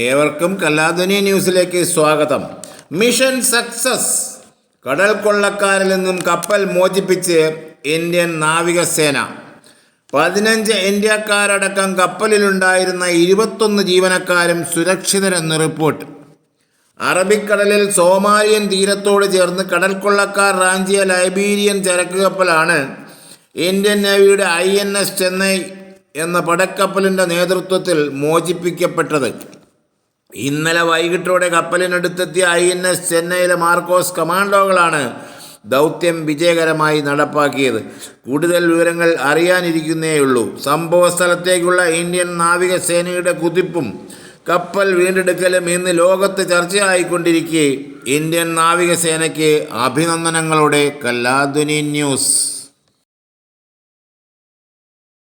ഏവർക്കും കലാധുനി ന്യൂസിലേക്ക് സ്വാഗതം. Mission success. കടൽ കൊള്ളക്കാരിൽ നിന്നും കപ്പൽ മോചിപ്പിച്ച് ഇന്ത്യൻ നാവികസേന. 15 ഇന്ത്യക്കാരടക്കം കപ്പലിലുണ്ടായിരുന്ന 21 ജീവനക്കാരും സുരക്ഷിതരെന്ന് റിപ്പോർട്ട്. അറബിക്കടലിൽ സോമാലിയൻ തീരത്തോട് ചേർന്ന് കടൽ കൊള്ളക്കാർ റാഞ്ചിയ ലൈബീരിയൻ ചരക്ക് കപ്പലാണ് ഇന്ത്യൻ നേവിയുടെ INS ചെന്നൈ എന്ന പടക്കപ്പലിൻ്റെ നേതൃത്വത്തിൽ മോചിപ്പിക്കപ്പെട്ടത്. ഇന്നലെ വൈകിട്ടോടെ കപ്പലിനടുത്തെത്തിയ INS ചെന്നൈയിലെ മാർക്കോസ് കമാൻഡോകളാണ് ദൗത്യം വിജയകരമായി നടപ്പാക്കിയത്. കൂടുതൽ വിവരങ്ങൾ അറിയാനിരിക്കുന്നേയുള്ളൂ. സംഭവ സ്ഥലത്തേക്കുള്ള ഇന്ത്യൻ നാവികസേനയുടെ കുതിപ്പും കപ്പൽ വീണ്ടെടുക്കലും ഇന്ന് ലോകത്ത് ചർച്ചയായിക്കൊണ്ടിരിക്കെ ഇന്ത്യൻ നാവികസേനയ്ക്ക് അഭിനന്ദനങ്ങളോടെ കലാധുനി ന്യൂസ്.